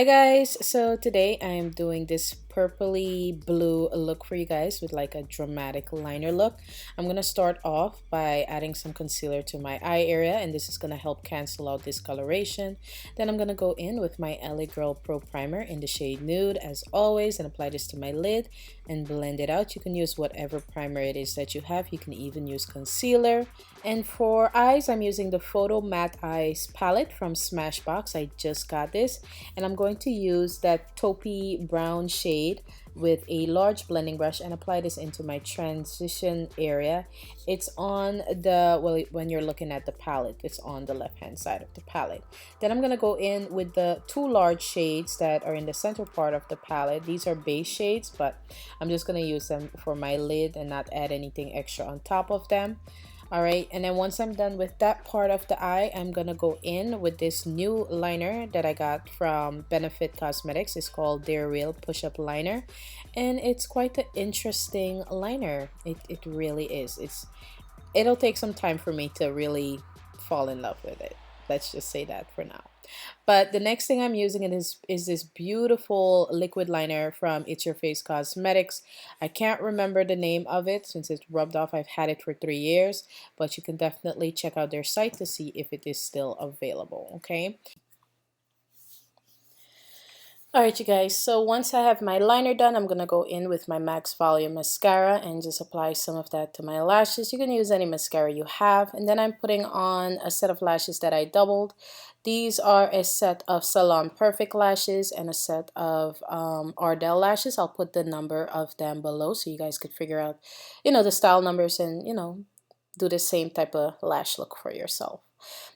Hi guys, so today I am doing this purpley blue look for you guys with like a dramatic liner look. I'm gonna start off by adding some concealer to my eye area, and this is gonna help cancel out discoloration. Then I'm gonna go in with my LA Girl Pro Primer in the shade Nude as always and apply this to my lid and blend it out. You can use whatever primer it is that you have. You can even use concealer. And for eyes, I'm using the Photo Matte Eyes palette from Smashbox. I just got this, and I'm going to use that taupey brown shade with a large blending brush and apply this into my transition area. It's on the, well, when you're looking at the palette, it's on the left hand side of the palette. Then I'm gonna go in with the two large shades that are in the center part of the palette. These are base shades, but I'm just gonna use them for my lid and not add anything extra on top of them. All right, and then once I'm done with that part of the eye, I'm gonna go in with this new liner that I got from Benefit Cosmetics. It's called their Real Push-Up Liner, and it's quite an interesting liner. It really is. It'll take some time for me to really fall in love with it. Let's just say that for now. But the next thing I'm using is this beautiful liquid liner from It's Your Face Cosmetics. I can't remember the name of it since it's rubbed off. I've had it for 3 years, but you can definitely check out their site to see if it is still available, okay? Alright you guys, so once I have my liner done, I'm going to go in with my Max Volume Mascara and just apply some of that to my lashes. You can use any mascara you have. And then I'm putting on a set of lashes that I doubled. These are a set of Salon Perfect lashes and a set of Ardell lashes. I'll put the number of them below so you guys could figure out, the style numbers and, do the same type of lash look for yourself.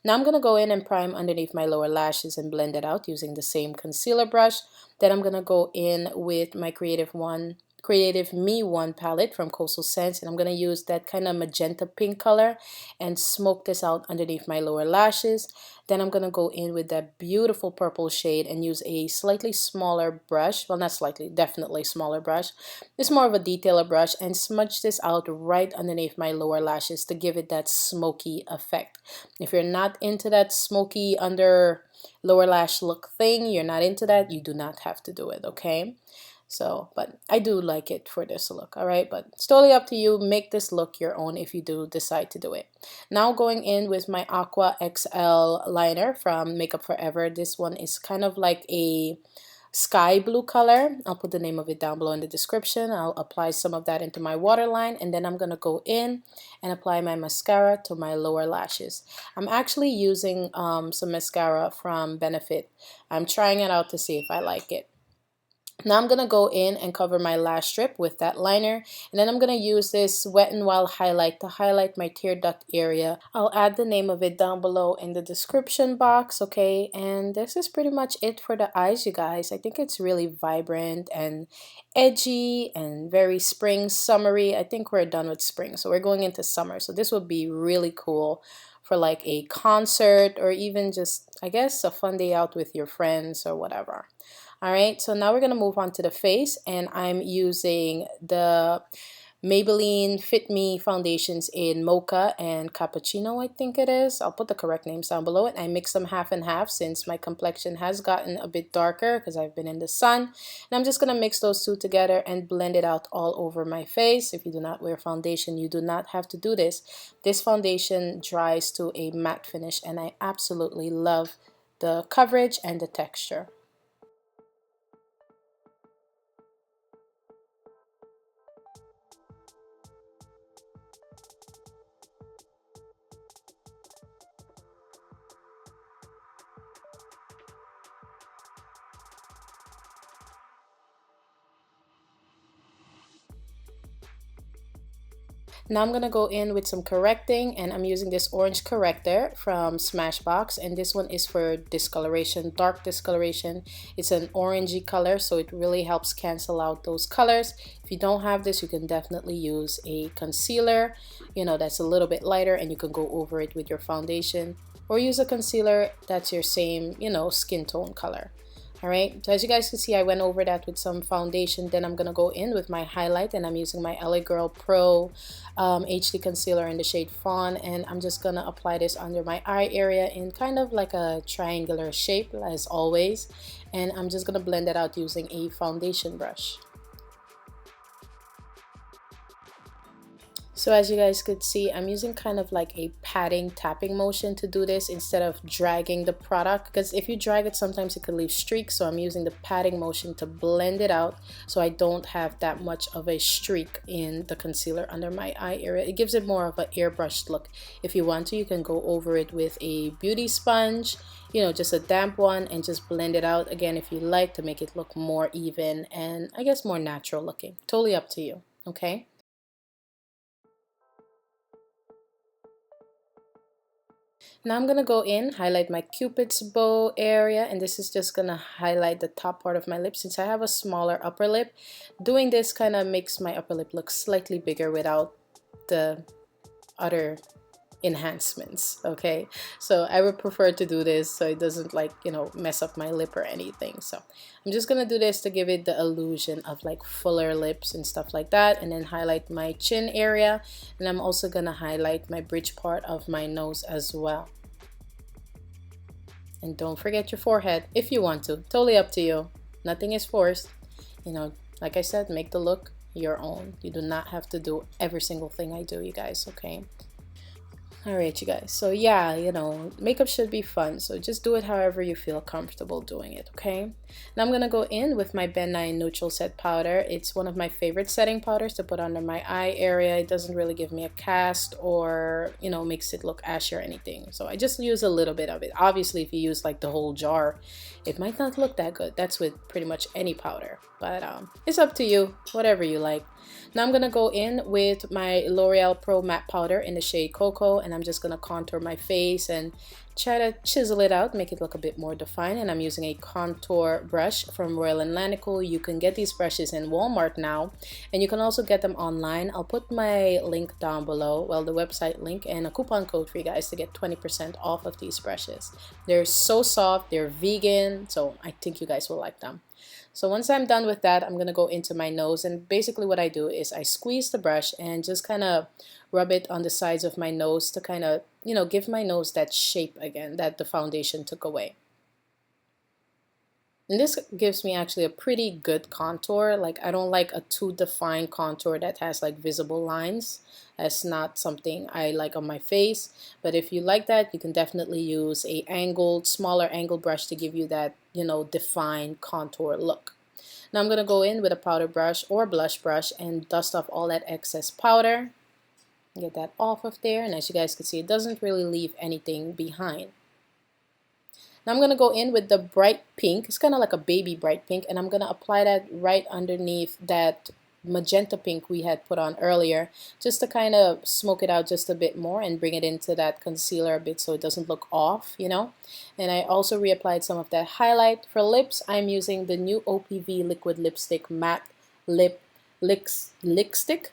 Now I'm going to go in and prime underneath my lower lashes and blend it out using the same concealer brush. Then I'm going to go in with my Creative Me 1 palette from Coastal Scents, and I'm going to use that kind of magenta pink color and smoke this out underneath my lower lashes. Then I'm going to go in with that beautiful purple shade and use a slightly smaller brush, well not slightly, definitely smaller brush. It's more of a detailer brush, and smudge this out right underneath my lower lashes to give it that smoky effect. If you're not into that smoky under lower lash look thing, you're not into that, you do not have to do it, okay? So, but I do like it for this look, all right? But it's totally up to you. Make this look your own if you do decide to do it. Now going in with my Aqua XL liner from Makeup Forever. This one is kind of like a sky blue color. I'll put the name of it down below in the description. I'll apply some of that into my waterline, and then I'm going to go in and apply my mascara to my lower lashes. I'm actually using some mascara from Benefit. I'm trying it out to see if I like it. Now I'm going to go in and cover my lash strip with that liner, and then I'm going to use this Wet n Wild highlight to highlight my tear duct area. I'll add the name of it down below in the description box, okay? And this is pretty much it for the eyes, you guys. I think it's really vibrant and edgy and very spring summery. I think we're done with spring, so we're going into summer. So this would be really cool for like a concert or even just, I guess, a fun day out with your friends or whatever. Alright, so now we're going to move on to the face, and I'm using the Maybelline Fit Me foundations in Mocha and Cappuccino, I think it is. I'll put the correct names down below, and I mix them half and half since my complexion has gotten a bit darker because I've been in the sun. And I'm just going to mix those two together and blend it out all over my face. If you do not wear foundation, you do not have to do this. This foundation dries to a matte finish, and I absolutely love the coverage and the texture. Now I'm going to go in with some correcting, and I'm using this orange corrector from Smashbox, and this one is for discoloration, dark discoloration. It's an orangey color, so it really helps cancel out those colors. If you don't have this, you can definitely use a concealer, that's a little bit lighter, and you can go over it with your foundation, or use a concealer that's your same, skin tone color. Alright, so as you guys can see, I went over that with some foundation. Then I'm going to go in with my highlight, and I'm using my LA Girl Pro HD Concealer in the shade Fawn, and I'm just going to apply this under my eye area in kind of like a triangular shape as always, and I'm just going to blend it out using a foundation brush. So as you guys could see, I'm using kind of like a patting, tapping motion to do this instead of dragging the product, because if you drag it, sometimes it could leave streaks. So I'm using the patting motion to blend it out so I don't have that much of a streak in the concealer under my eye area. It gives it more of an airbrushed look. If you want to, you can go over it with a beauty sponge, you know, just a damp one, and just blend it out again if you like, to make it look more even and I guess more natural looking. Totally up to you, okay? Now I'm going to go in, highlight my Cupid's bow area, and this is just going to highlight the top part of my lip since I have a smaller upper lip. Doing this kind of makes my upper lip look slightly bigger without the other enhancements, okay? So I would prefer to do this so it doesn't, like, you know, mess up my lip or anything. So I'm just gonna do this to give it the illusion of like fuller lips and stuff like that, and then highlight my chin area, and I'm also gonna highlight my bridge part of my nose as well. And don't forget your forehead if you want to. Totally up to you. Nothing is forced. You know, like I said, make the look your own. You do not have to do every single thing I do, you guys, okay? Alright, you guys, so yeah, you know, makeup should be fun, so just do it however you feel comfortable doing it, okay? Now I'm gonna go in with my Vanity neutral set powder. It's one of my favorite setting powders to put under my eye area. It doesn't really give me a cast or, you know, makes it look ashy or anything, so I just use a little bit of it. Obviously, if you use like the whole jar, it might not look that good. That's with pretty much any powder, but it's up to you, whatever you like. Now I'm gonna go in with my L'Oreal Pro Matte Powder in the shade Cocoa, and I'm just gonna contour my face and try to chisel it out, make it look a bit more defined. And I'm using a contour brush from Royal and You can get these brushes in Walmart now, and you can also get them online. I'll put my link down below, well, the website link, and a coupon code for you guys to get 20% off of these brushes. They're so soft, they're vegan, so I think you guys will like them. So once I'm done with that, I'm going to go into my nose, and basically what I do is I squeeze the brush and just kind of rub it on the sides of my nose to kind of, you know, give my nose that shape again that the foundation took away. And this gives me actually a pretty good contour. Like, I don't like a too defined contour that has like visible lines. That's not something I like on my face. But if you like that, you can definitely use a angled, smaller angled brush to give you that, you know, defined contour look. Now I'm going to go in with a powder brush or blush brush and dust off all that excess powder. Get that off of there. And as you guys can see, it doesn't really leave anything behind. Now I'm going to go in with the bright pink. It's kind of like a baby bright pink, and I'm going to apply that right underneath that magenta pink we had put on earlier, just to kind of smoke it out just a bit more and bring it into that concealer a bit so it doesn't look off, you know. And I also reapplied some of that highlight. For lips, I'm using the new OPV liquid lipstick matte lipstick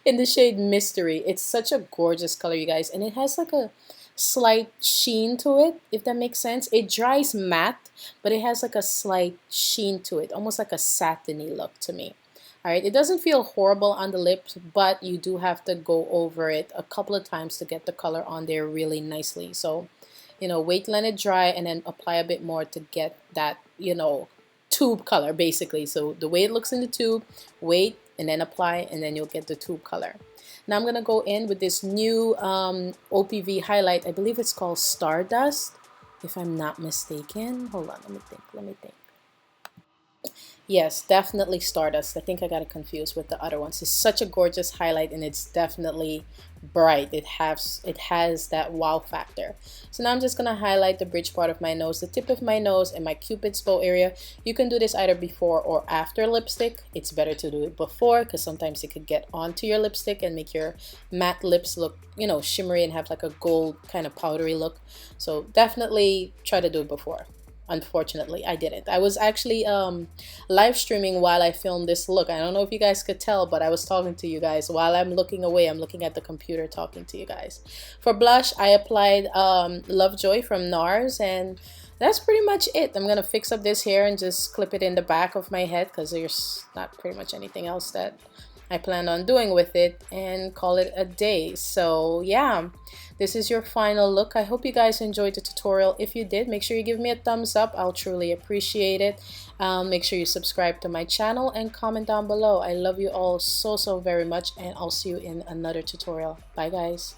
in the shade Mystery. It's such a gorgeous color, you guys, and it has like a slight sheen to it, if that makes sense. It dries matte, but it has like a slight sheen to it, almost like a satiny look to me. All right, it doesn't feel horrible on the lips, but you do have to go over it a couple of times to get the color on there really nicely. So, you know, wait, let it dry, and then apply a bit more to get that, you know, tube color basically. So the way it looks in the tube, wait, and then apply, and then you'll get the tube color. Now I'm going to go in with this new OPV highlight. I believe it's called Stardust, if I'm not mistaken. Hold on, let me think. Yes, definitely Stardust. I think I got it confused with the other ones. It's such a gorgeous highlight, and it's definitely bright. It has that wow factor. So now I'm just going to highlight the bridge part of my nose, the tip of my nose, and my Cupid's bow area. You can do this either before or after lipstick. It's better to do it before, because sometimes it could get onto your lipstick and make your matte lips look, you know, shimmery and have like a gold kind of powdery look. So definitely try to do it before. Unfortunately, I didn't. I was actually live streaming while I filmed this look. I don't know if you guys could tell, but I was talking to you guys while I'm looking away. I'm looking at the computer talking to you guys. For blush, I applied Lovejoy from NARS, and that's pretty much it. I'm gonna fix up this hair and just clip it in the back of my head because there's not pretty much anything else that I plan on doing with it, and call it a day. So yeah, this is your final look. I hope you guys enjoyed the tutorial. If you did, make sure you give me a thumbs up. I'll truly appreciate it. Make sure you subscribe to my channel and comment down below. I love you all so very much, and I'll see you in another tutorial. Bye guys.